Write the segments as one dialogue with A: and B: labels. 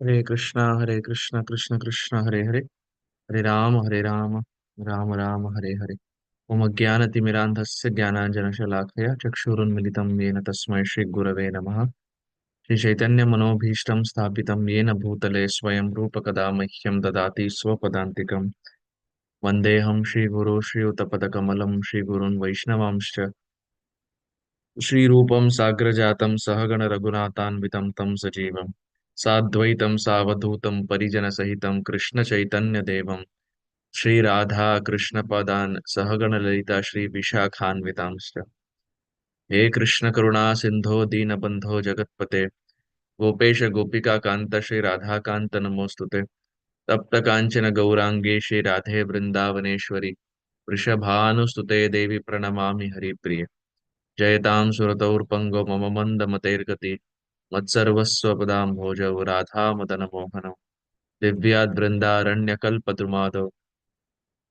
A: Hare Krishna, Krishna Krishna, Hare Hare, Hare Rama, Rama Rama, Hare Hare. Om Ajnanatimirandhasya Jnananjanashalakaya Chakshurunmilitam Yena Tasmai Shri Gurave Namaha. Shri Chaitanya Manobhishtam Sthapitam Yena Bhutale Swayam Rupa Kada Mahyam Dadati Swapadantikam. Vandeham Shri Guru Shri Utapadakammalam Shri Gurun Vaishnavamscha. Shri Rupam Sagrajatam Sahagana Raghunathanvitam Tam Sajivam. Sadvaitam Savadhutam Parijana Sahitam Krishna Chaitanya Devam Shri Radha Krishna Padan Sahagana Lalita Shri Vishakhanvitamscha. He Krishna Karuna Sindho Deenabandho Jagatpate Gopesha Gopika Kanta Shri Radha Kanta Namostute Tapta Kanchana Gaurange Shri Radhe Vrindavaneshwari Vrishabhanustute Devi Pranamami Hari Priya Jayatam Surataurpango Mama Manda Matergati मत्सर्वस्वपदाम्भोजौ राधामदनमोहनौ दिव्याद् बृन्दारण्यकल्पद्रुमादौ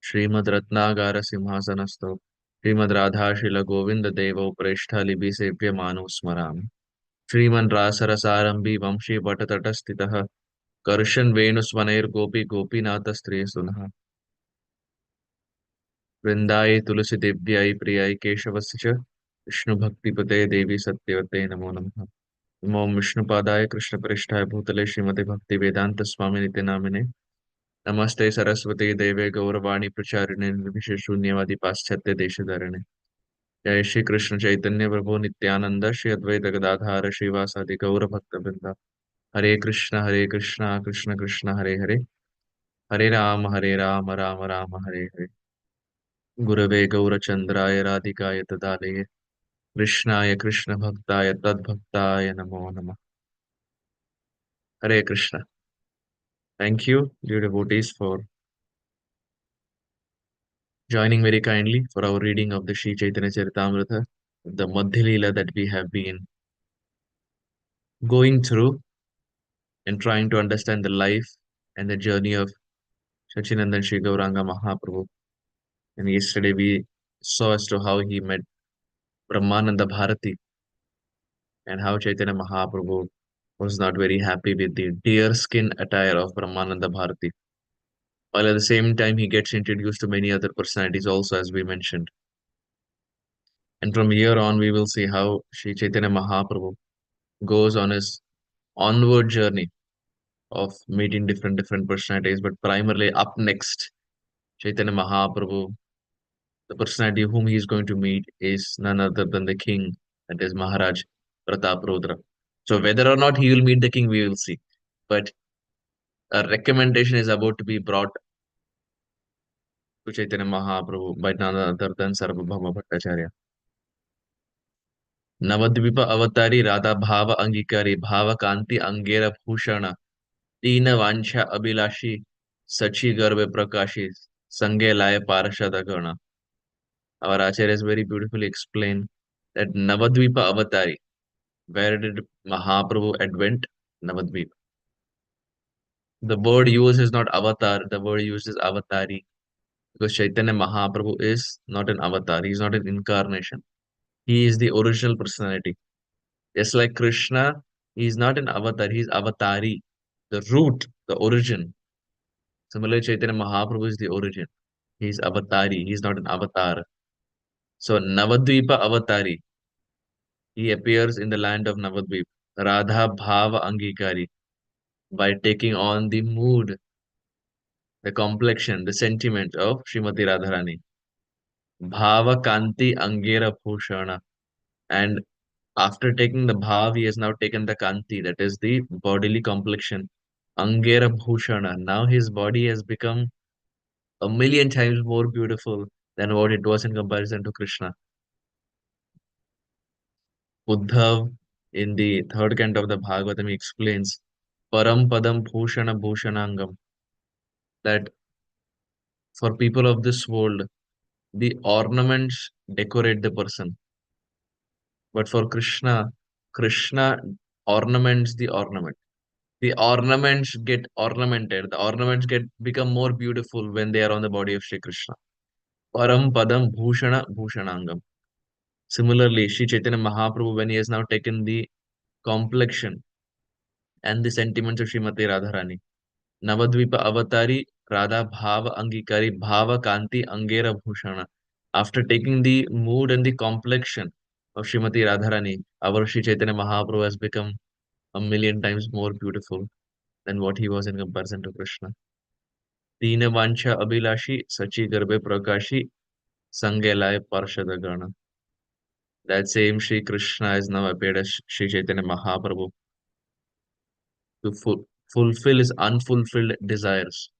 A: श्रीमद्रत्नागारसिंहासनस्थौ श्रीमद्राधाशिलगोविन्ददेवौ प्रेष्ठालिभिसेव्यमानौ स्मरामि श्रीमन्रासरसारम्भी वंशी वटतटस्थितः कर्षन् वेणुस्वनैर्गोपी गोपीनाथस्त्रीसुनः वृन्दायै तुलसीदेव्यै प्रियै केशवस्य च विष्णुभक्तिपते देवी सत्यवते नमो नमः नमो विष्णुपादाय कृष्णप्रेष्ठाय भूतले श्रीमते भक्ति वेदांत स्वामी नित्य नामिने नमस्ते सरस्वती देवे गौरवाणी प्रचारिणे निर्विशेष शून्यवादी पाश्चात्य देशधारिणे जय श्री कृष्ण चैतन्य प्रभु नित्यानंद श्री अद्वैत गदाधार श्रीवासादि गौर भक्त वृंदा हरे कृष्णा कृष्ण कृष्ण हरे हरे हरे राम राम राम हरे हरे गुरवे गौरचंद्राय राधिकाय तदालये कृष्णाय कृष्ण भक्ताय तद्भक्ताय नमो नमः हरे Krishna. Thank you, dear devotees, for joining very kindly for our reading of the Śrī Caitanya-caritāmṛta, the Madhya Leela that we have been going through and trying to understand the life and the journey of Sachinandan Sri Gauranga Mahaprabhu. And yesterday we saw as to how he met Brahmananda Bharati and how Chaitanya Mahaprabhu was not very happy with the deer skin attire of Brahmananda Bharati. While at the same time he gets introduced to many other personalities also, as we mentioned. And from here on, we will see how Sri Chaitanya Mahaprabhu goes on his onward journey of meeting different personalities. But primarily up next, Chaitanya Mahaprabhu, the personality whom he is going to meet is none other than the king, that is Maharaj Pratap Rudra. So whether or not he will meet the king, we will see. But a recommendation is about to be brought to Chaitanya Mahaprabhu by none other than Sarvabhauma Bhattacharya. Nabadwip अवतारी राधा भाव अंगीकारी भाव कांति अंगेर भूषण तीन वांछा अभिलाषी सची गर्भ प्रकाशी संगे लाय पार्षद गण. Our Acharya has very beautifully explained that Navadvipa Avatari, where did Mahaprabhu advent? Navadvipa. The word used is not avatar, the word used is avatari. Because Chaitanya Mahaprabhu is not an avatar, he is not an incarnation. He is the original personality. Just like Krishna, he is not an avatar, he is avatari, the root, the origin. Similarly, Chaitanya Mahaprabhu is the origin. He is avatari, he is not an avatar. So Navadvipa Avatari, he appears in the land of Navadvip. Radha Bhava Angikari, by taking on the mood, the complexion, the sentiment of Srimati Radharani. Bhava Kanti Angera Bhushana. And after taking the Bhav, he has now taken the Kanti, that is the bodily complexion. Angera Bhushana. Now his body has become a million times more beautiful than what it was in comparison to Krishna. Uddhav, in the third canto of the Bhagavatam, he explains Param Padam Bhushana Bhushanangam, that for people of this world, the ornaments decorate the person. But for Krishna, Krishna ornaments the ornament. The ornaments get ornamented. The ornaments get become more beautiful when they are on the body of Sri Krishna. Param Padam Bhushana Bhushanangam. Similarly, Sri Chaitanya Mahaprabhu, when he has now taken the complexion, and the sentiments of Srimati Radharani. Navadvipa avatari Radha Bhava Angikari Bhava Kanti Angera Bhushana. After taking the mood and the complexion of Srimati Radharani, our Sri Chaitanya Mahaprabhu has become a million times more beautiful than what he was in comparison to Krishna. Teen Vancha Abhilashi Sachi Garbe Prakashi Sangelaya Parshadagana. That same Sri Krishna has now appeared as Sri Chaitanya Mahaprabhu to fulfill his unfulfilled desires.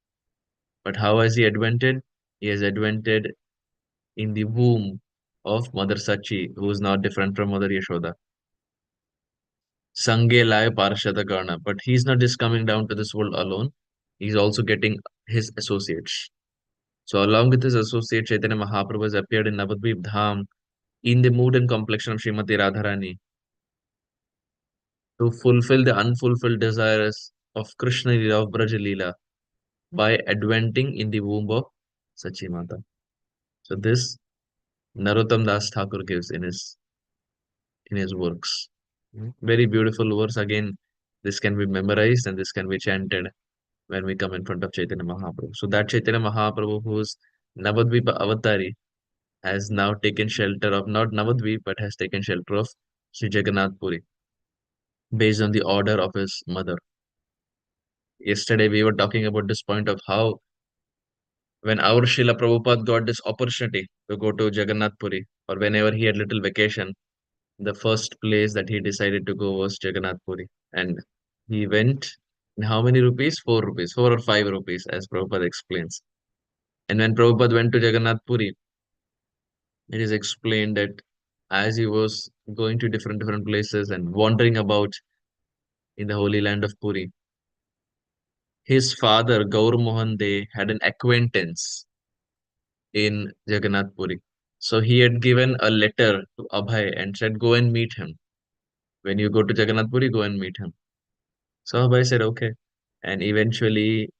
A: But how has he advented? He has advented in the womb of Mother Sachi, who is not different from Mother Yashoda. Sange Lai Parshadakarna. But he's not just coming down to this world alone, he's also getting his associates. So, along with his associate, Chaitanya Mahaprabhu has appeared in Navadvip Dham in the mood and complexion of Srimati Radharani to fulfill the unfulfilled desires of Krishna Lila, of Braja Lila, by adventing in the womb of Sachi Mata. So, this Narottam Das Thakur gives in his works. Very beautiful verse. Again, this can be memorized and this can be chanted when we come in front of Chaitanya Mahaprabhu. So that Chaitanya Mahaprabhu, who's Navadvipa Avatari, has now taken shelter of not Navadvip, but has taken shelter of Sri Jagannath Puri, based on the order of his mother. Yesterday we were talking about this point of how when our Srila Prabhupada got this opportunity to go to Jagannath Puri, or whenever he had little vacation, the first place that he decided to go was Jagannath Puri. And he went in how many rupees? 4 rupees, 4 or 5 rupees, as Prabhupada explains. And when Prabhupada went to Jagannath Puri, it is explained that as he was going to different places and wandering about in the holy land of Puri, his father Gaur Mohan De had an acquaintance in Jagannath Puri. So he had given a letter to Abhay and said, "Go and meet him. When you go to Jagannath Puri, go and meet him." So Abhay said, "Okay." And eventually,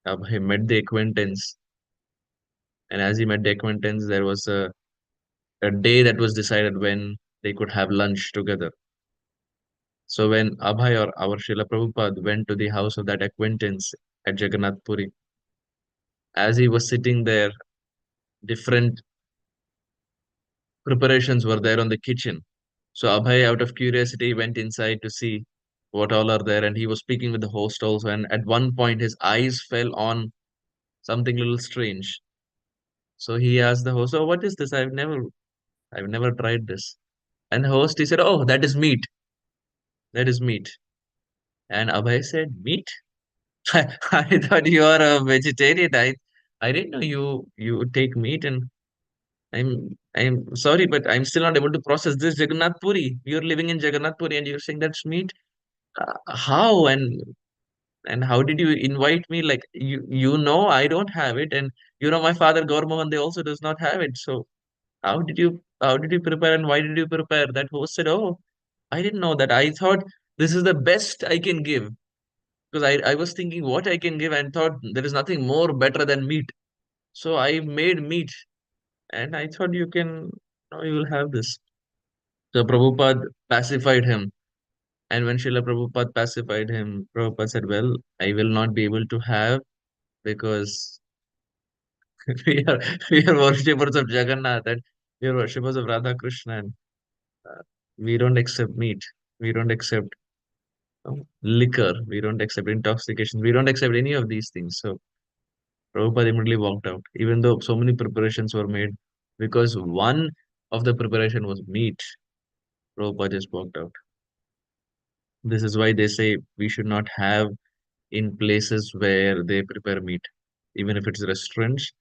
A: Abhay met the acquaintance. And as he met the acquaintance, there was a day that was decided when they could have lunch together. So when Abhay or our Srila Prabhupada went to the house of that acquaintance at Jagannath Puri, as he was sitting there, different preparations were there on the kitchen. So Abhay, out of curiosity, went inside to see what all are there, and he was speaking with the host also. And at one point, his eyes fell on something little strange. So he asked the host, "Oh, what is this? I've never tried this." And the host, he said, "Oh, that is meat. That is meat." And Abhay said, "Meat? I thought you are a vegetarian. I didn't know you take meat, and I'm sorry, but I'm still not able to process this Jagannath Puri. You're living in Jagannath Puri and you're saying that's meat. How and how did you invite me? Like you know I don't have it, and you know my father Gaur Mohan they also does not have it. So how did you prepare and why did you prepare?" That host said, "Oh, I didn't know that. I thought this is the best I can give." Because I was thinking what I can give and thought there is nothing more better than meat. So I made meat and I thought you will have this. So Prabhupada pacified him. And when Srila Prabhupada pacified him, Prabhupada said, "Well, I will not be able to have because we are we are worshippers of Jagannath and we are worshippers of Radha Krishna and we don't accept meat. We don't accept liquor. We don't accept intoxication. We don't accept any of these things." So Prabhupada immediately walked out, even though so many preparations were made, because one of the preparation was meat. Prabhupada just walked out. This is why they say we should not have in places where they prepare meat. Even if it's restaurants,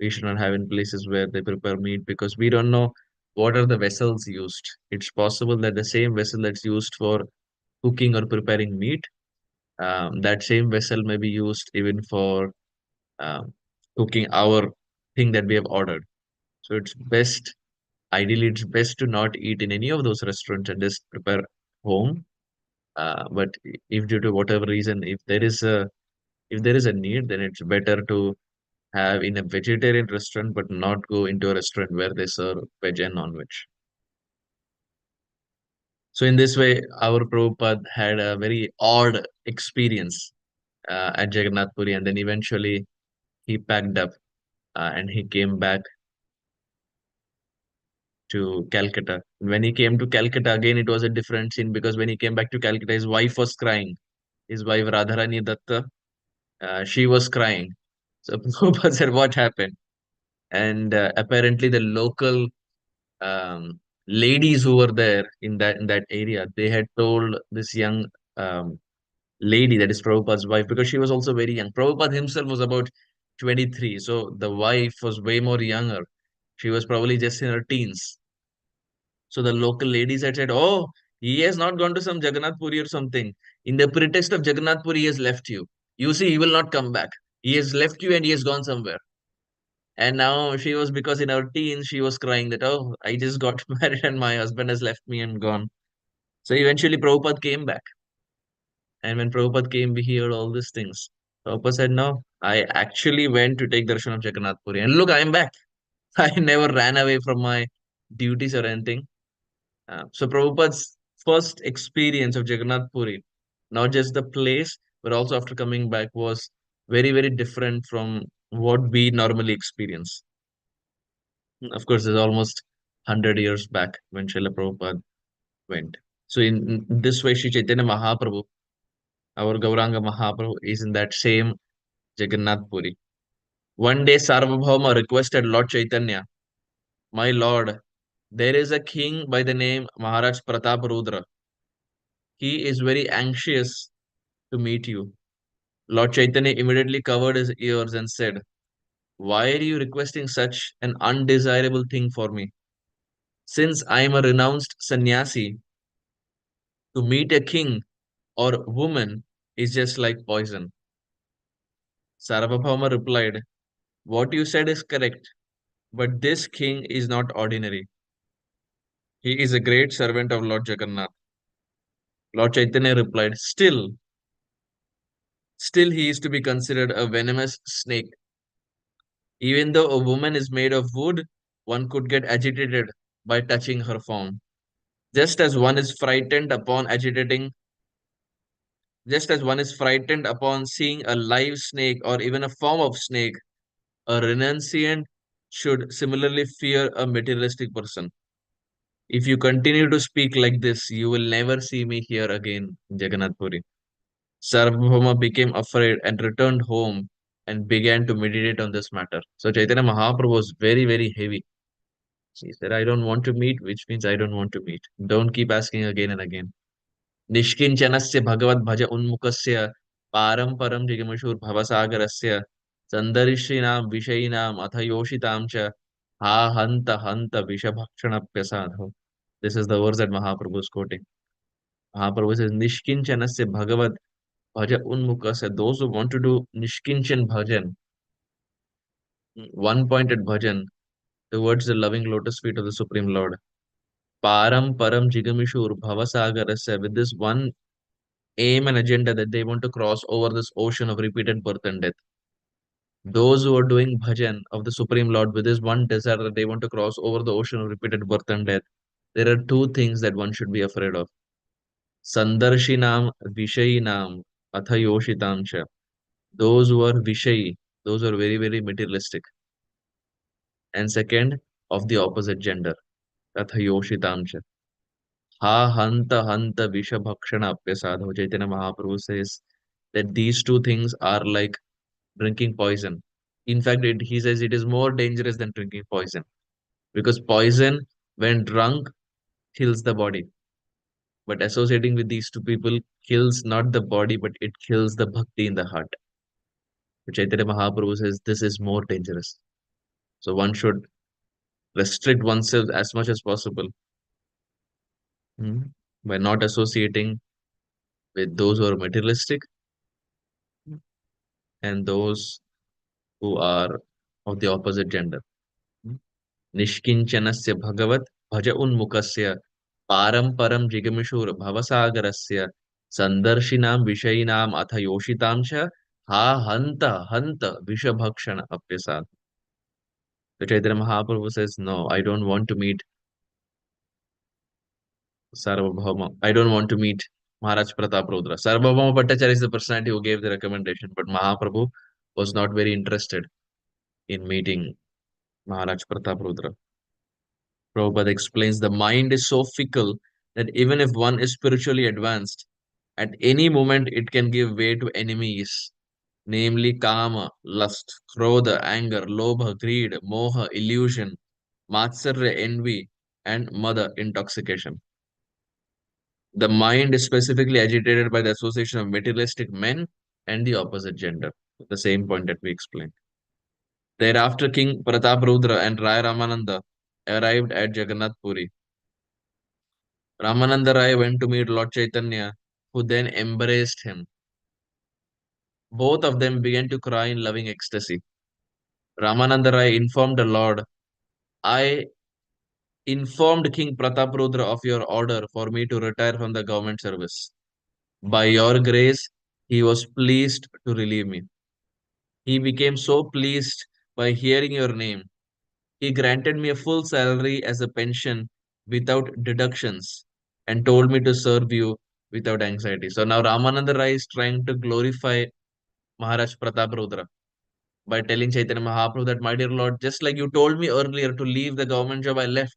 A: we should not have in places where they prepare meat because we don't know what are the vessels used. It's possible that the same vessel that's used for cooking or preparing meat, that same vessel may be used even for um, cooking our thing that we have ordered. So ideally, it's best to not eat in any of those restaurants and just prepare home. But if due to whatever reason, if there is a need, then it's better to have in a vegetarian restaurant, but not go into a restaurant where they serve veg and non-veg. So in this way, our Prabhupada had a very odd experience at Jagannath Puri, and then eventually he packed up and he came back to Calcutta. When he came to Calcutta again, it was a different scene because when he came back to Calcutta, his wife was crying. His wife Radharani Datta, she was crying. So Prabhupada said, "What happened?" And apparently, the local ladies who were there in that area, they had told this young um, lady, that is Prabhupada's wife, because she was also very young. Prabhupada himself was about 23, so the wife was way more younger. She was probably just in her teens. So the local ladies had said, "Oh, he has not gone to some Jagannath Puri or something. In the pretext of Jagannath Puri, he has left you. You see, he will not come back. He has left you and he has gone somewhere." And now she was, because in her teens, she was crying that, "Oh, I just got married and my husband has left me and gone." So eventually Prabhupada came back. And when Prabhupada came, we heard all these things. Prabhupada said, "No, I actually went to take darshan of Jagannath Puri. And look, I am back. I never ran away from my duties or anything." So Prabhupada's first experience of Jagannath Puri, not just the place, but also after coming back, was very, very different from what we normally experience. Of course, it's almost 100 years back when Srila Prabhupada went. So in this way, Sri Chaitanya Mahaprabhu, our Gauranga Mahaprabhu, is in that same Jagannath Puri. One day, Sarvabhauma requested Lord Chaitanya, "My Lord, there is a king by the name Maharaj Pratap Rudra. He is very anxious to meet you." Lord Chaitanya immediately covered his ears and said, "Why are you requesting such an undesirable thing for me? Since I am a renounced sannyasi, to meet a king or woman is just like poison." Sarvabhauma replied, "What you said is correct, but this king is not ordinary. He is a great servant of Lord Jagannath." Lord Chaitanya replied, Still he is to be considered a venomous snake. Even though a woman is made of wood, one could get agitated by touching her form. Just as one is frightened upon agitating, just as one is frightened upon seeing a live snake or even a form of snake, a renunciant should similarly fear a materialistic person. If you continue to speak like this, you will never see me here again in Jagannath Puri. Sarvabhauma became afraid and returned home and began to meditate on this matter. So Chaitanya Mahaprabhu was very, very heavy. He said, "I don't want to meet," which means I don't want to meet. Don't keep asking again and again. निष्किञ्चनस्य Bhagavad भज उन्मुखस्य पारं परं जिगमिषुर्भवसागरस्य सन्दर्शिनां विषयिणाम् अथ योषितां च हा हन्त विषभक्षणप्यसाधो. This is the verse that Mahaprabhu is quoting. Mahaprabhu says, Nishkinchanasya Bhagavad Bhaja Unmukasya, those who want to do Nishkinchan Bhajan, one-pointed bhajan towards the loving lotus feet of the Supreme Lord. Param Param Jigamishur Bhavasagarasya, with this one aim and agenda that they want to cross over this ocean of repeated birth and death. Those who are doing bhajan of the Supreme Lord with this one desire that they want to cross over the ocean of repeated birth and death, there are two things that one should be afraid of. Sandarshinam Vishayinam Athayoshitam cha. Those who are Vishayi, those who are very, very materialistic. And second, of the opposite gender. Athayoshitam cha. Ha hanta vishabhakshana apyasadho. Chaitanya Mahaprabhu says that these two things are like drinking poison. In fact, he says it is more dangerous than drinking poison because poison, when drunk, kills the body. But associating with these two people kills not the body, but it kills the bhakti in the heart. So Chaitanya Mahaprabhu says this is more dangerous. So one should restrict oneself as much as possible, by not associating with those who are materialistic and those who are of the opposite gender. निष्किञ्चनस्य भगवत् भज उन्मुखस्य पारं परं जिगमिषुर् भवसागरस्य सन्दर्शिनां विषयिणाम् अथ योषितां च हा हन्त विषभक्षण अप्यसात्. The Chaitanya Mahaprabhu says, "No, I don't want to meet Sarvabhauma. I don't want to meet Maharaj Prataparudra. Sarvabhauma Bhattacharya is the personality who gave the recommendation, but Mahaprabhu was not very interested in meeting Maharaj Prataparudra. Prabhupada explains the mind is so fickle that even if one is spiritually advanced, at any moment it can give way to enemies, namely kama, lust, krodha, anger, lobha, greed, moha, illusion, matsarya, envy, and mada, intoxication. The mind is specifically agitated by the association of materialistic men and the opposite gender. The same point that we explained. Thereafter, King Prataparudra and Rai Ramananda arrived at Jagannath Puri. Ramananda Rai went to meet Lord Chaitanya, who then embraced him. Both of them began to cry in loving ecstasy. Ramananda Rai informed the Lord, I informed King Prataparudra of your order for me to retire from the government service. By your grace, he was pleased to relieve me. He became so pleased by hearing your name. He granted me a full salary as a pension without deductions and told me to serve you without anxiety. So now Ramananda Rai is trying to glorify Maharaj Prataparudra by telling Chaitanya Mahaprabhu that, my dear Lord, just like you told me earlier to leave the government job, I left.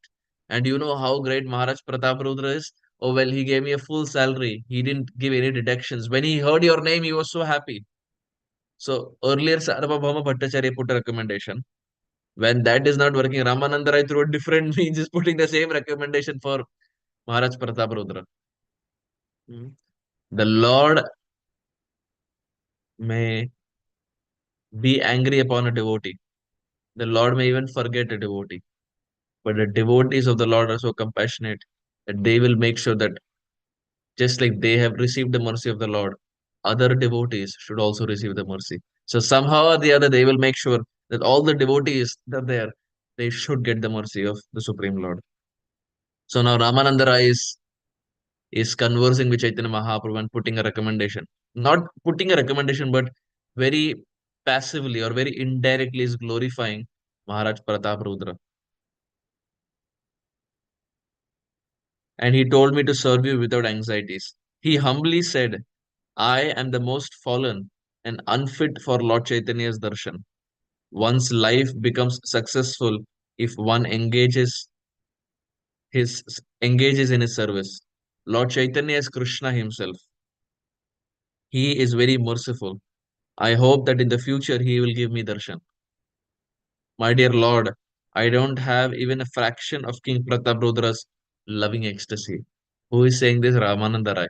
A: And you know how great Maharaj Prataparudra is? Oh, well, he gave me a full salary. He didn't give any deductions. When he heard your name, he was so happy. So earlier, Sarvabhauma Bhattacharya put a recommendation. When that is not working, Ramananda Rai through a different means is putting the same recommendation for Maharaj Prataparudra. Mm. The Lord may be angry upon a devotee. The Lord may even forget a devotee. But the devotees of the Lord are so compassionate that they will make sure that just like they have received the mercy of the Lord, other devotees should also receive the mercy. So somehow or the other, they will make sure that all the devotees that are there, they should get the mercy of the Supreme Lord. So now Ramananda Rai is conversing with Chaitanya Mahaprabhu and putting a recommendation. Not putting a recommendation, but very passively or very indirectly is glorifying Maharaj Pratap Rudra. And he told me to serve you without anxieties. He humbly said, I am the most fallen and unfit for Lord Chaitanya's darshan. One's life becomes successful if one engages in his service. Lord Chaitanya is Krishna himself. He is very merciful. I hope that in the future he will give me darshan. My dear Lord, I don't have even a fraction of King Prataparudra's loving ecstasy. Who is saying this? Ramananda Rai.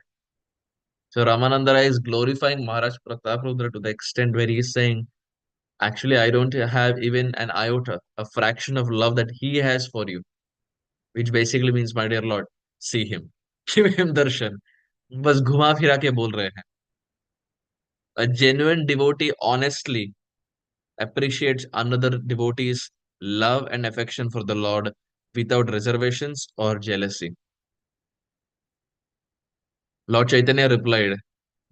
A: So Ramananda Rai is glorifying Maharaj Prataparudra to the extent where he is saying, actually, I don't have even an iota, a fraction of love that he has for you, which basically means, my dear Lord, see him. Give him darshan. बस घुमा फिरा के बोल रहे हैं. A genuine devotee honestly appreciates another devotee's love and affection for the Lord without reservations or jealousy. Lord Chaitanya replied,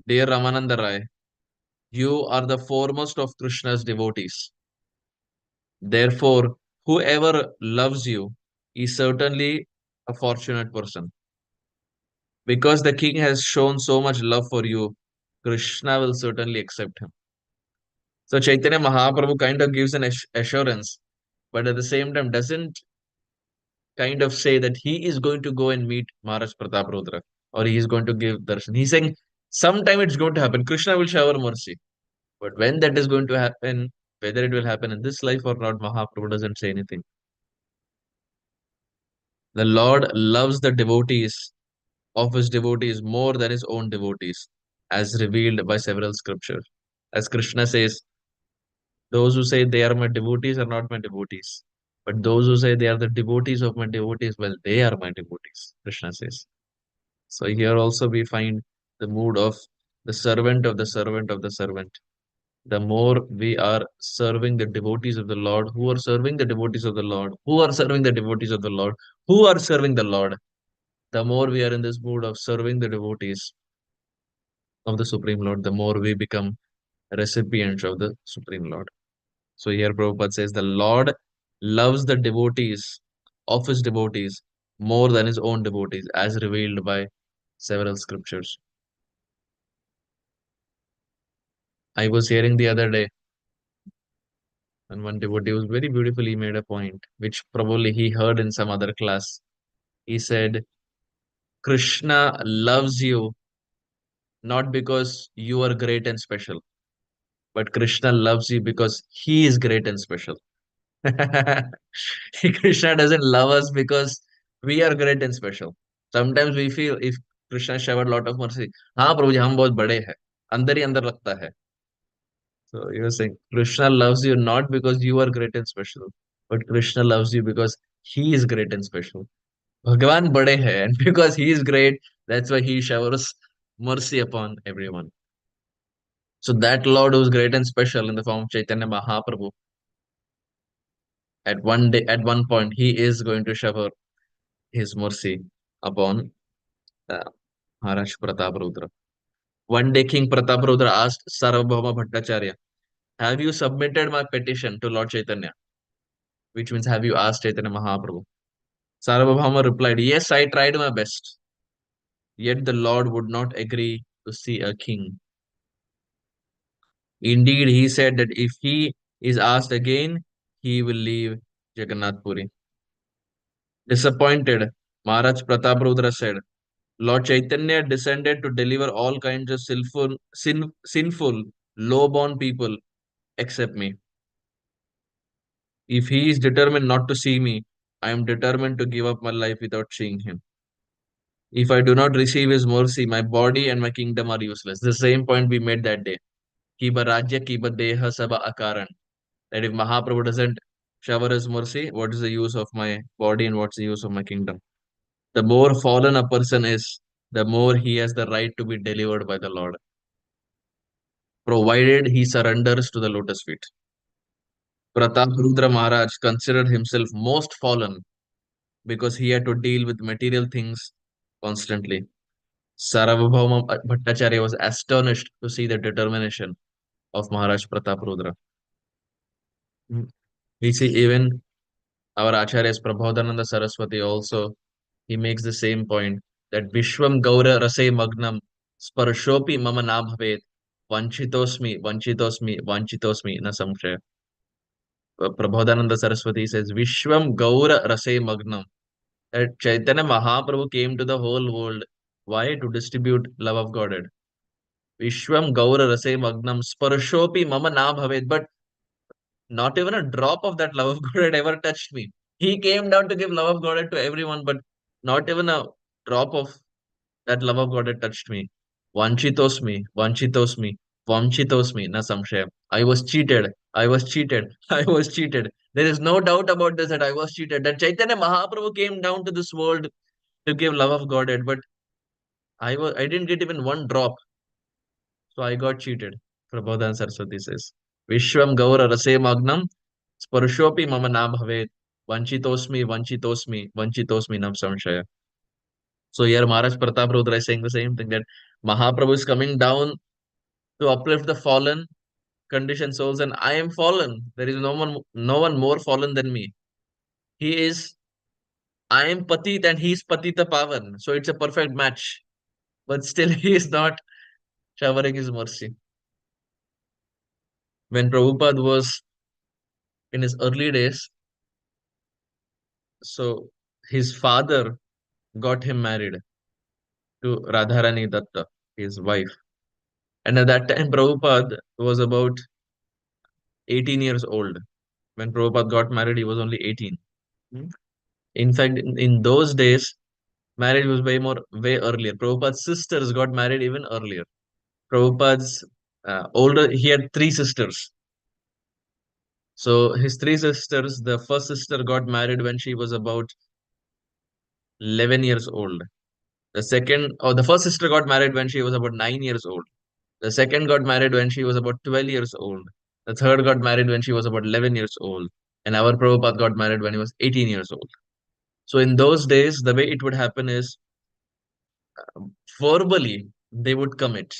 A: Dear Ramananda Rai, you are the foremost of Krishna's devotees. Therefore, whoever loves you is certainly a fortunate person. Because the king has shown so much love for you, Krishna will certainly accept him. So Chaitanya Mahaprabhu kind of gives an assurance, but at the same time doesn't kind of say that he is going to go and meet Maharaj Pratap Rudra or he is going to give darshan. He's saying sometime it's going to happen. Krishna will shower mercy. But when that is going to happen, whether it will happen in this life or not, Mahaprabhu doesn't say anything. The Lord loves the devotees of his devotees more than his own devotees, as revealed by several scriptures. As Krishna says, those who say they are my devotees are not my devotees. But those who say they are the devotees of my devotees, well, they are my devotees, Krishna says. So here also we find the mood of the servant of the servant of the servant. The more we are serving the devotees of the Lord, who are serving the devotees of the Lord, who are serving the devotees of the Lord, who are serving the Lord, the more we are in this mood of serving the devotees of the Supreme Lord, the more we become recipients of the Supreme Lord. So here Prabhupada says the Lord loves the devotees of his devotees more than his own devotees, as revealed by several scriptures. I was hearing the other day, and one devotee was very beautifully made a point, which probably he heard in some other class. He said, Krishna loves you not because you are great and special, but Krishna loves you because he is great and special. Krishna doesn't love us because we are great and special. Sometimes we feel if Krishna showered a lot of mercy, हाँ प्रभु जी हम बहुत बड़े हैं, अंदर ही अंदर लगता है. So you're saying Krishna loves you not because you are great and special, but Krishna loves you because he is great and special. भगवान बड़े हैं and because he is great, that's why he showers mercy upon everyone. So that Lord who is great and special in the form of Chaitanya Mahaprabhu, at one day, at one point, he is going to shower his mercy upon uh, Maharaj Prataparudra. One day, King Prataparudra asked Sarvabhauma Bhattacharya, have you submitted my petition to Lord Chaitanya? Which means, have you asked Chaitanya Mahaprabhu? Sarvabhauma replied, yes, I tried my best. Yet the Lord would not agree to see a king. Indeed, he said that if he is asked again, he will leave Jagannath Puri. Disappointed, Maharaj Prataparudra said, Lord Chaitanya descended to deliver all kinds of sinful, low-born people except me. If he is determined not to see me, I am determined to give up my life without seeing him. If I do not receive his mercy, my body and my kingdom are useless. The same point we made that day. Kiba Rajya, Kiba Deha Sabha Akaran. That if Mahaprabhu doesn't shower his mercy, what is the use of my body and what's the use of my kingdom? The more fallen a person is, the more he has the right to be delivered by the Lord, provided he surrenders to the lotus feet. Prataparudra Maharaj considered himself most fallen because he had to deal with material things constantly. Sarvabhauma Bhattacharya was astonished to see the determination of Maharaj Prataparudra. Mm. We see even our Acharyas Prabodhananda Saraswati also, he makes the same point that Vishwam Gaura Rase Magnam Sparshopi Mama Na Bhavet Vanchitosmi, Vanchitosmi, Vanchitosmi Na Samshaya. Prabodhananda Saraswati says, Vishwam Gaura Rase Magnam. That Chaitanya Mahaprabhu came to the whole world. Why? To distribute love of Godhead. Vishwam Gaura Rase Magnam Sparshopi Mama Na Bhavet. But not even a drop of that love of God had ever touched me. He came down to give love of God to everyone, but not even a drop of that love of God had touched me. Vanchitosmi, Vanchitosmi, Vanchitosmi, na samshaya. I was cheated. I was cheated. I was cheated. There is no doubt about this that I was cheated. That Chaitanya Mahaprabhu came down to this world to give love of Godhead, but I didn't get even one drop. So I got cheated. Prabodhan Saraswati says. Vishwam Gaura Rase Magnam Sparushopi Mama Na Bhavet Vanchitosmi Vanchitosmi Vanchitosmi Nam Samshaya. So here Maharaj Pratap Rudra is saying the same thing that Mahaprabhu is coming down to uplift the fallen conditioned souls, and I am fallen. There is no one more fallen than me. He is I am Patit and he is Patita Pavan. So it's a perfect match. But still he is not showering his mercy. When Prabhupada was in his early days, so his father got him married to Radharani Datta, his wife. And at that time, Prabhupada was about 18 years old. When Prabhupada got married, he was only 18. Hmm. In fact, in those days, marriage was way earlier. Prabhupada's sisters got married even earlier. Prabhupada's he had three sisters. So his three sisters, the first sister got married when she was about 11 years old. The first sister got married when she was about 9 years old. The second got married when she was about 12 years old. The third got married when she was about 11 years old. And our Prabhupada got married when he was 18 years old. So in those days, the way it would happen is verbally they would commit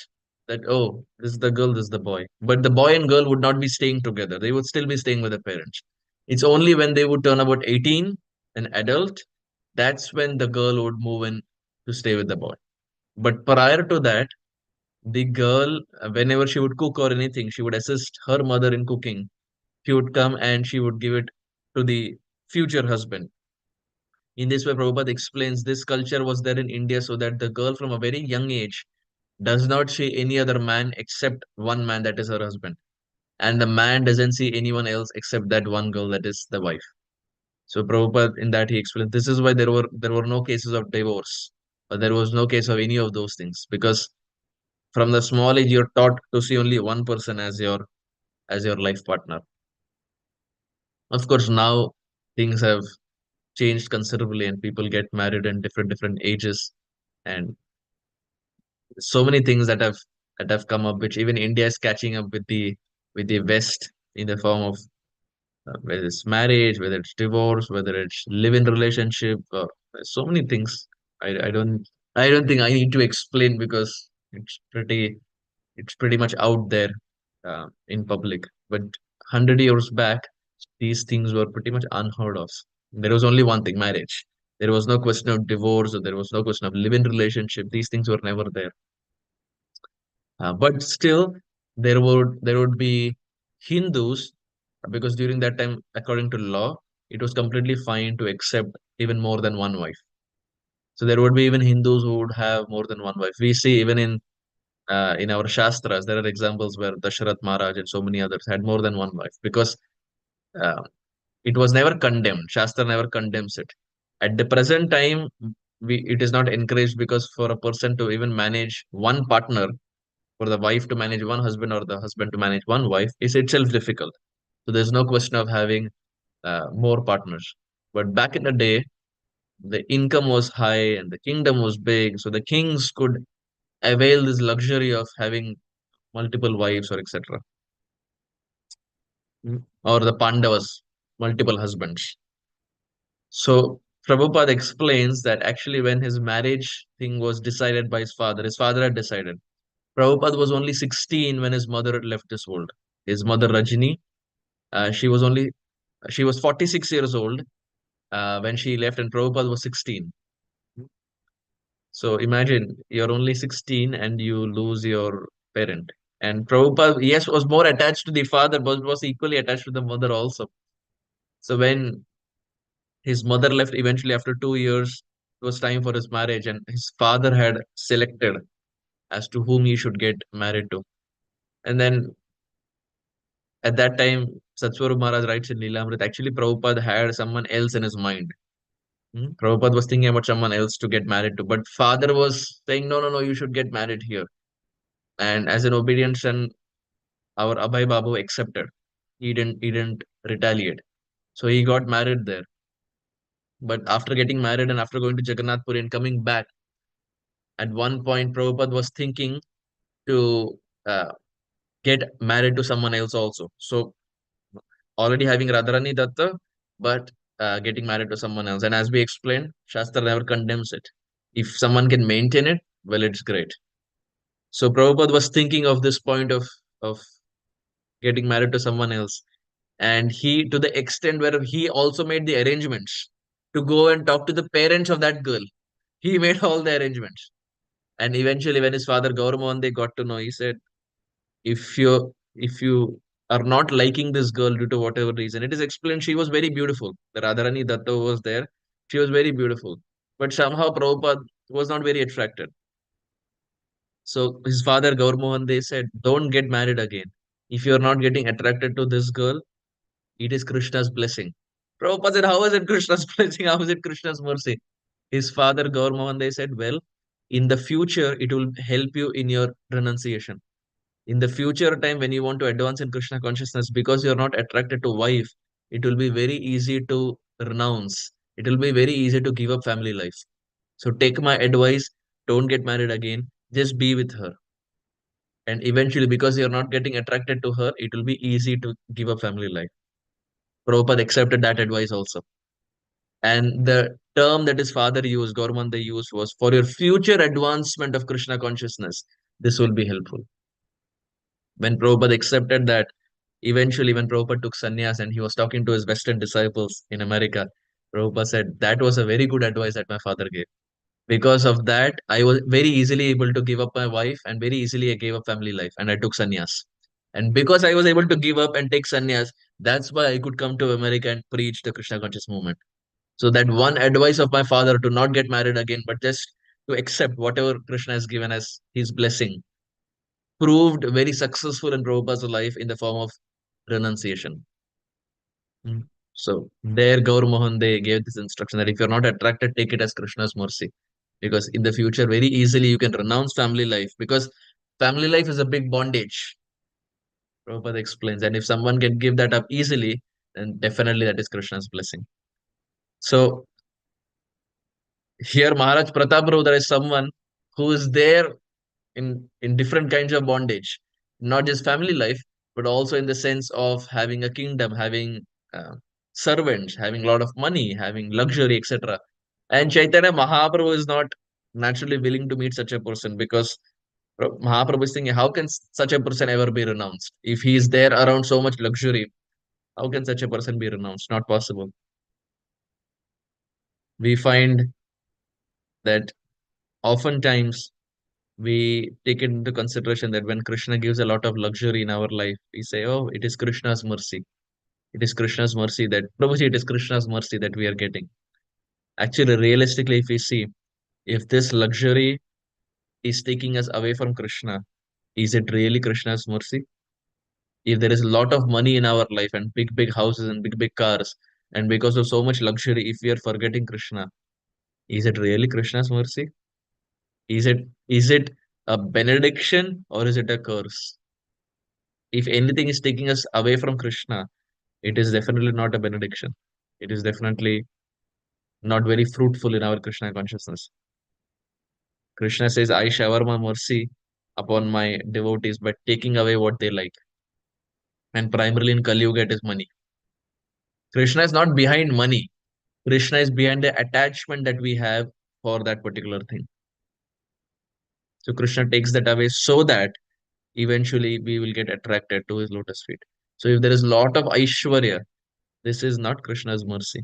A: that, oh, this is the girl, this is the boy. But the boy and girl would not be staying together. They would still be staying with their parents. It's only when they would turn about 18, an adult, that's when the girl would move in to stay with the boy. But prior to that, the girl, whenever she would cook or anything, she would assist her mother in cooking. She would come and she would give it to the future husband. In this way, Prabhupada explains this culture was there in India so that the girl from a very young age does not see any other man except one man, that is her husband. And the man doesn't see anyone else except that one girl, that is the wife. So Prabhupada in that he explained this is why there were no cases of divorce, or there was no case of any of those things, because from the small age you're taught to see only one person as your life partner. Of course, now things have changed considerably and people get married in different ages, and so many things that have come up, which even India is catching up with the West in the form of whether it's marriage, whether it's divorce, whether it's live-in relationship, so many things. I don't think I need to explain because it's pretty much out there in public. But 100 years back, these things were pretty much unheard of. There was only one thing, marriage. There was no question of divorce, or there was no question of live-in relationship. These things were never there. But still, there would be Hindus, because during that time, according to law, it was completely fine to accept even more than one wife. So there would be even Hindus who would have more than one wife. We see even in our Shastras, there are examples where Dasharath Maharaj and so many others had more than one wife, because uh, it was never condemned. Shastra never condemns it. At the present time, it is not encouraged, because for a person to even manage one partner, for the wife to manage one husband or the husband to manage one wife, is itself difficult. So there's no question of having more partners. But back in the day, the income was high and the kingdom was big, so the kings could avail this luxury of having multiple wives or etc. Or the Pandavas, multiple husbands. So Prabhupada explains that actually when his marriage thing was decided by his father had decided. Prabhupada was only 16 when his mother left this world. His mother Rajini, she was 46 years old when she left, and Prabhupada was 16. So imagine you're only 16 and you lose your parent. And Prabhupada, yes, was more attached to the father, but was equally attached to the mother also. So when his mother left eventually after 2 years, it was time for his marriage, and his father had selected as to whom he should get married to. And then at that time, Satsvaru Maharaj writes in Leelamrit, actually Prabhupada had someone else in his mind. Prabhupada was thinking about someone else to get married to, but father was saying, no, no, no, you should get married here. And as an obedient son, our Abhay Babu accepted. He didn't retaliate. So he got married there. But after getting married and after going to Jagannath Puri and coming back, at one point Prabhupada was thinking to uh, get married to someone else also. So already having Radharani Datta, but getting married to someone else. And as we explained, Shastra never condemns it. If someone can maintain it, well, it's great. So Prabhupada was thinking of this point of getting married to someone else. And he, to the extent where he also made the arrangements to go and talk to the parents of that girl. He made all the arrangements. And eventually, when his father Gauramohan they got to know, he said, if you are not liking this girl due to whatever reason, it is explained she was very beautiful. The Radharani Datta was there. She was very beautiful. But somehow Prabhupada was not very attracted. So his father Gauramohan they said, don't get married again. If you're not getting attracted to this girl, it is Krishna's blessing. Prabhupada said, how is it Krishna's blessing? How is it Krishna's mercy? His father Gauramohan they said, well, in the future, it will help you in your renunciation. In the future time when you want to advance in Krishna consciousness, because you're not attracted to wife, it will be very easy to renounce. It will be very easy to give up family life. So take my advice, don't get married again, just be with her. And eventually, because you're not getting attracted to her, it will be easy to give up family life. Prabhupada accepted that advice also. And the term that his father used, Gorman they used, was for your future advancement of Krishna consciousness, this will be helpful. When Prabhupada accepted that, eventually when Prabhupada took sannyas and he was talking to his Western disciples in America, Prabhupada said that was a very good advice that my father gave. Because of that, I was very easily able to give up my wife, and very easily I gave up family life and I took sannyas. And because I was able to give up and take sannyas, that's why I could come to America and preach the Krishna conscious movement. So that one advice of my father to not get married again, but just to accept whatever Krishna has given as his blessing, proved very successful in Prabhupada's life in the form of renunciation. Mm. So there, Gaur Mohan, they gave this instruction that if you're not attracted, take it as Krishna's mercy. Because in the future, very easily you can renounce family life because family life is a big bondage. Prabhupada explains. And if someone can give that up easily, then definitely that is Krishna's blessing. So here Maharaj Pratap Rudra is someone who is there in different kinds of bondage, not just family life, but also in the sense of having a kingdom, having servants, having a lot of money, having luxury, etc. And Chaitanya Mahaprabhu is not naturally willing to meet such a person because Mahaprabhu is thinking, how can such a person ever be renounced? If he is there around so much luxury, how can such a person be renounced? Not possible. We find that oftentimes we take it into consideration that when Krishna gives a lot of luxury in our life, we say, oh, it is Krishna's mercy. It is Krishna's mercy that, Prabhuji, it is Krishna's mercy that we are getting. Actually, realistically, if we see, if this luxury is taking us away from Krishna, is it really Krishna's mercy? If there is a lot of money in our life and big, big houses and big, big cars, and because of so much luxury, if we are forgetting Krishna, is it really Krishna's mercy? Is it a benediction or is it a curse? If anything is taking us away from Krishna, it is definitely not a benediction. It is definitely not very fruitful in our Krishna consciousness. Krishna says, I shower my mercy upon my devotees by taking away what they like. And primarily in Kali Yuga, it is money. Krishna is not behind money. Krishna is behind the attachment that we have for that particular thing. So Krishna takes that away so that eventually we will get attracted to his lotus feet. So if there is a lot of Aishwarya, this is not Krishna's mercy.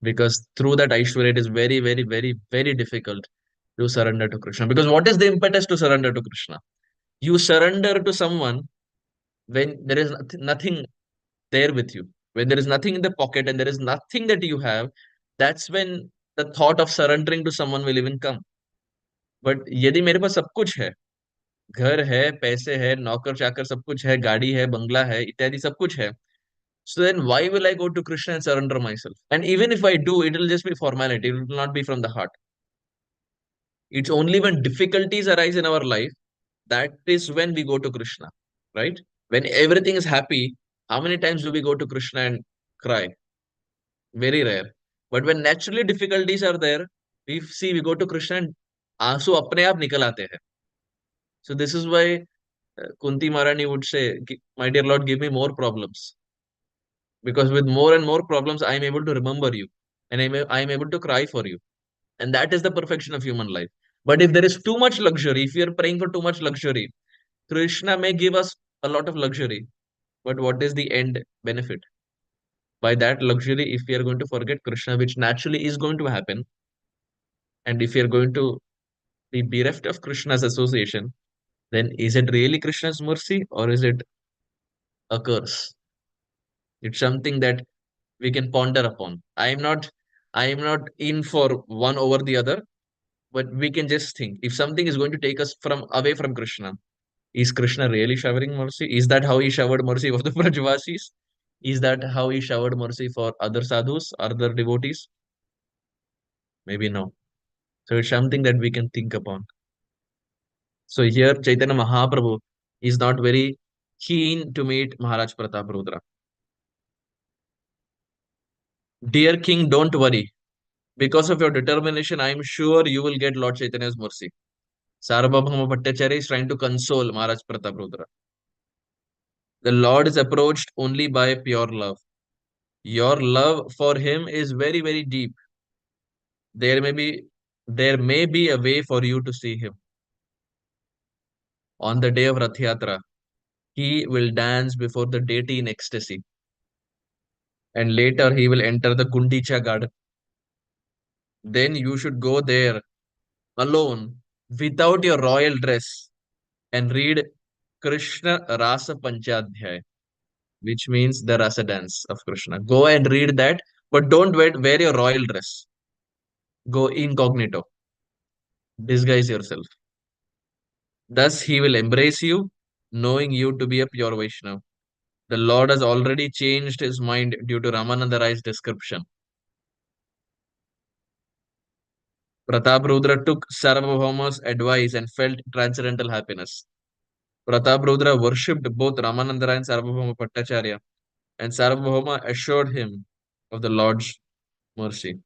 A: Because through that Aishwarya, it is very, very, very, very difficult to surrender to Krishna. Because what is the impetus to surrender to Krishna? You surrender to someone when there is nothing there with you. When there is nothing in the pocket and there is nothing that you have, that's when the thought of surrendering to someone will even come. But यदि मेरे पास सब कुछ है, घर है, पैसे है, नौकर चाकर सब कुछ है, गाड़ी है, बंगला है, इत्यादि सब कुछ है, so then why will I go to Krishna and surrender myself? And even if I do, it will just be formality. It will not be from the heart. It's only when difficulties arise in our life that is when we go to Krishna, right? When everything is happy, how many times do we go to Krishna and cry? Very rare. But when naturally difficulties are there, we go to Krishna and आंसू अपने आप निकल आते हैं. So this is why Kunti Maharani would say, my dear Lord, give me more problems. Because with more and more problems, I am able to remember you. And I am able to cry for you. And that is the perfection of human life. But if there is too much luxury, if we are praying for too much luxury, Krishna may give us a lot of luxury. But what is the end benefit? By that luxury, if we are going to forget Krishna, which naturally is going to happen, and if we are going to be bereft of Krishna's association, then is it really Krishna's mercy or is it a curse? It's something that we can ponder upon. I am not in for one over the other, but we can just think if something is going to take us from away from Krishna, is Krishna really showering mercy? Is that how he showered mercy for the Brajvasis? Is that how he showered mercy for other sadhus, other devotees? Maybe no. So it's something that we can think upon. So here Chaitanya Mahaprabhu is not very keen to meet Maharaj Pratap Rudra. Dear King, don't worry. Because of your determination, I am sure you will get Lord Chaitanya's mercy. Sarvabhauma Bhattacharya is trying to console Maharaj Pratap Rudra. The Lord is approached only by pure love. Your love for him is very, very deep. There may be there may be a way for you to see him. On the day of Rath Yatra, he will dance before the deity in ecstasy. And later he will enter the Gundicha garden. then you should go there alone without your royal dress and read Krishna Rasa Panchadhyay, which means the Rasa dance of Krishna. Go and read that, but don't wear your royal dress. Go incognito, disguise yourself. Thus he will embrace you, knowing you to be a pure Vaishnava. The Lord has already changed his mind due to Ramananda Rai's description. Pratap Rudra took Sarvabhauma's advice and felt transcendental happiness. Pratap Rudra worshipped both Ramananda Rai and Sarvabhauma Bhattacharya, and Sarvabhauma assured him of the Lord's mercy.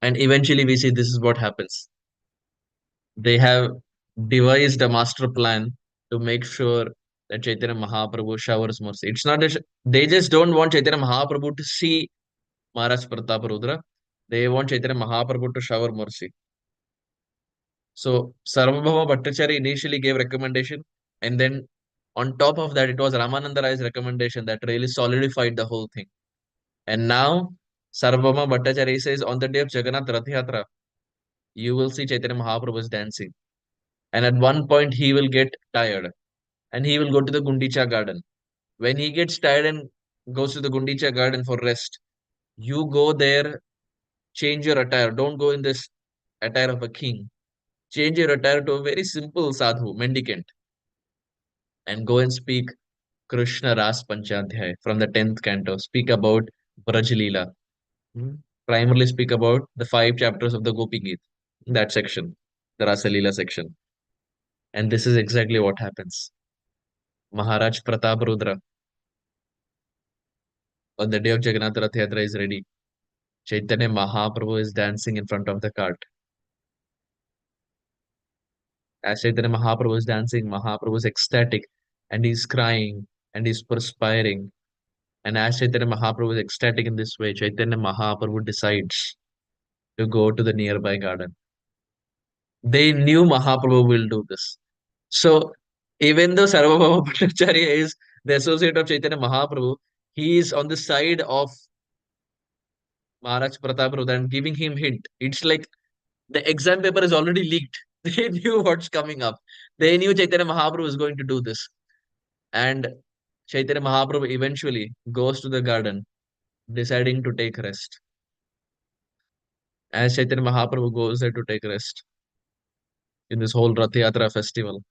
A: And eventually, we see this is what happens. They have devised a master plan to make sure that Chaitanya Mahaprabhu showers mercy. It's not that they just don't want Chaitanya Mahaprabhu to see Maharaj Pratap Rudra. They want Chaitanya Mahaprabhu to shower mercy. So Sarvabhauma Bhattacharya initially gave recommendation, and then on top of that, it was Ramananda Rai's recommendation that really solidified the whole thing. And now Sarvabhauma Bhattacharya says on the day of Jagannath Rath Yatra, you will see Chaitanya Mahaprabhu is dancing. And at one point he will get tired and he will go to the Gundicha garden. When he gets tired and goes to the Gundicha garden for rest, you go there, change your attire. Don't go in this attire of a king. Change your attire to a very simple sadhu, mendicant, and go and speak Krishna Ras Panchadhyay from the 10th canto. Speak about Braj Leela. Primarily speak about the 5 chapters of the Gopi Geet, that section, the Rasa Leela section. And this is exactly what happens. Maharaj Pratap Rudra, on the day of Jagannath Rath Yatra, is ready. Chaitanya Mahaprabhu is dancing in front of the cart. As Chaitanya Mahaprabhu is dancing, Mahaprabhu is ecstatic and he's crying and he's perspiring. And as Chaitanya Mahaprabhu is ecstatic in this way, Chaitanya Mahaprabhu decides to go to the nearby garden. They knew Mahaprabhu will do this. So even though Sarvabhauma Bhattacharya is the associate of Chaitanya Mahaprabhu, he is on the side of Maharaj Pratap Rudra and giving him hint. It's like the exam paper is already leaked. They knew what's coming up. They knew Chaitanya Mahaprabhu is going to do this. And Chaitanya Mahaprabhu eventually goes to the garden, deciding to take rest. As Chaitanya Mahaprabhu goes there to take rest in this whole Rath Yatra festival.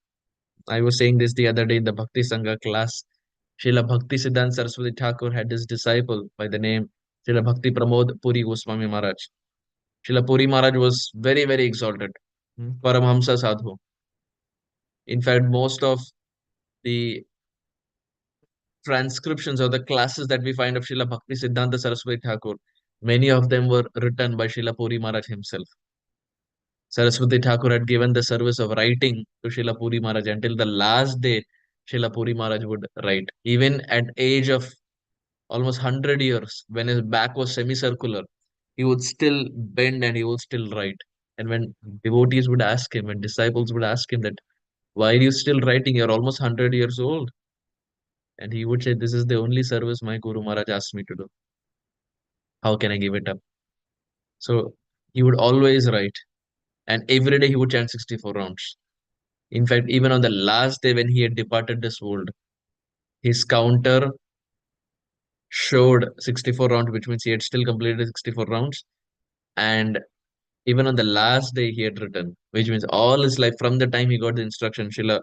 A: I was saying this the other day in the Bhakti Sangha class. Srila Bhakti Siddhanta Saraswati Thakur had this disciple by the name Srila Bhakti Pramod Puri Goswami Maharaj. Srila Puri Maharaj was very, very exalted. Paramhamsa Sadhu. In fact, most of the transcriptions or the classes that we find of Srila Bhakti Siddhanta Saraswati Thakur, many of them were written by Srila Puri Maharaj himself. Saraswati Thakur had given the service of writing to Srila Puri Maharaj until the last day Srila Puri Maharaj would write. Even at age of almost 100 years, when his back was semicircular, he would still bend and he would still write. And when devotees would ask him, when disciples would ask him that, why are you still writing? You're almost 100 years old. And he would say, this is the only service my Guru Maharaj asked me to do. How can I give it up? So he would always write. And every day he would chant 64 rounds. In fact, even on the last day when he had departed this world, his counter showed 64 rounds, which means he had still completed 64 rounds. And even on the last day, he had written, which means all his life, from the time he got the instruction, Srila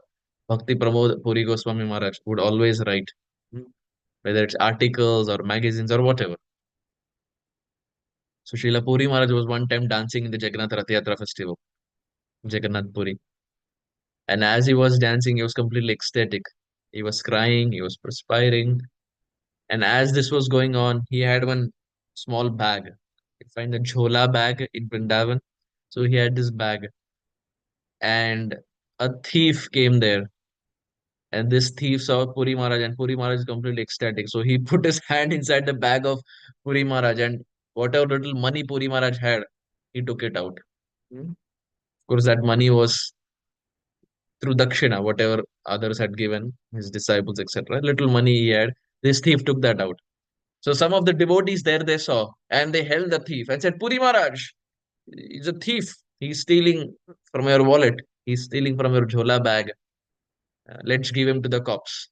A: Bhakti Pramod Puri Goswami Maharaj would always write, whether it's articles or magazines or whatever. So Srila Puri Maharaj was one time dancing in the Jagannath Rath Yatra festival, Jagannath Puri. And as he was dancing, he was completely ecstatic. He was crying, he was perspiring. And as this was going on, he had one small bag. You find the Jhola bag in Vrindavan. So he had this bag. And a thief came there. And this thief saw Puri Maharaj, and Puri Maharaj is completely ecstatic. So he put his hand inside the bag of Puri Maharaj, and whatever little money Puri Maharaj had, he took it out. Of course, that money was through Dakshina, whatever others had given, his disciples, etc. Little money he had, this thief took that out. So some of the devotees there they saw, and they held the thief and said, Puri Maharaj, He's a thief. He's stealing from your wallet. He's stealing from your jhola bag. Let's give him to the cops.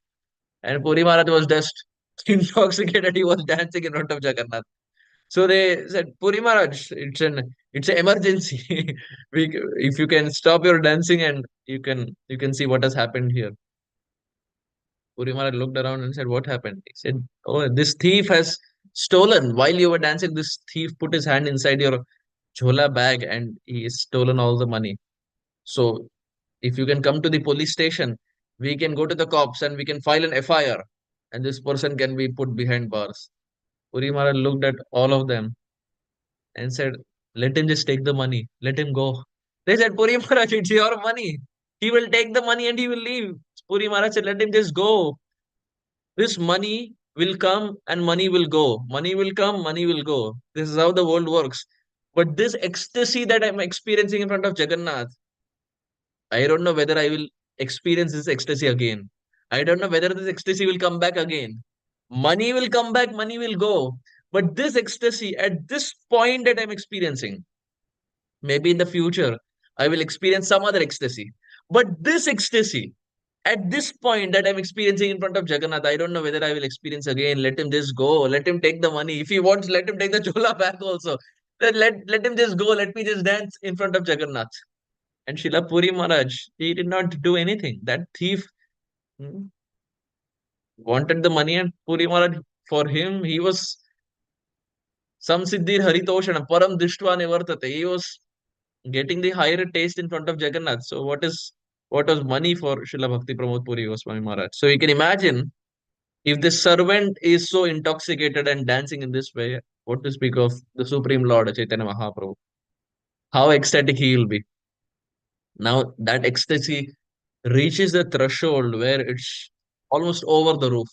A: And Puri Maharaj was just intoxicated. He was dancing in front of Jagannath. So they said, Puri Maharaj, it's an emergency. If you can stop your dancing and you can see what has happened here. Puri Maharaj looked around and said, what happened? He said, oh, this thief has stolen. While you were dancing, this thief put his hand inside your chola bag and he has stolen all the money. So if you can come to the police station, we can go to the cops and we can file an FIR and this person can be put behind bars. Puri Maharaj looked at all of them and said, let him just take the money. Let him go. They said, Puri Maharaj, it's your money. He will take the money and he will leave. Puri Maharaj said, let him just go. This money will come and money will go. Money will come, money will go. This is how the world works. But this ecstasy that I'm experiencing in front of Jagannath, I don't know whether I will experience this ecstasy again. I don't know whether this ecstasy will come back again. Money will come back, money will go. But this ecstasy at this point that I'm experiencing, maybe in the future, I will experience some other ecstasy. But this ecstasy, at this point that I'm experiencing in front of Jagannath, I don't know whether I will experience again. Let him just go. Let him take the money. If he wants, let him take the chola back also. Let him just go. Let me just dance in front of Jagannath. And Srila Puri Maharaj, he did not do anything. That thief hmm, wanted the money, and Puri Maharaj, for him, he was Samsiddhir Haritoshana, Param Dishtva Nivartate. He was getting the higher taste in front of Jagannath. So what was money for Srila Bhakti Pramod Puri Goswami Maharaj? So you can imagine if the servant is so intoxicated and dancing in this way, what to speak of the Supreme Lord Chaitanya Mahaprabhu? How ecstatic he will be. Now that ecstasy reaches the threshold where it's almost over the roof.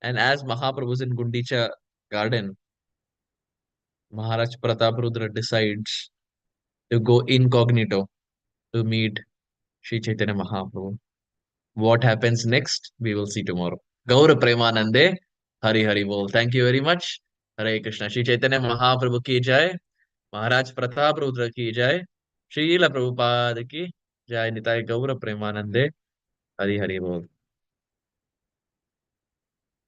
A: And as Mahaprabhu is in Gundicha garden, Maharaj Prataprudra decides to go incognito to meet Sri Chaitanya Mahaprabhu. What happens next, we will see tomorrow. Gaura Premanande, Hari Hari Bol. Thank you very much. Hare Krishna. Sri Chaitanya Mahaprabhu ki jai. Maharaj Prataprudra ki jai. Srila Prabhupada ki jai. Nitai Gaura Premanande, Hari Hari Bol.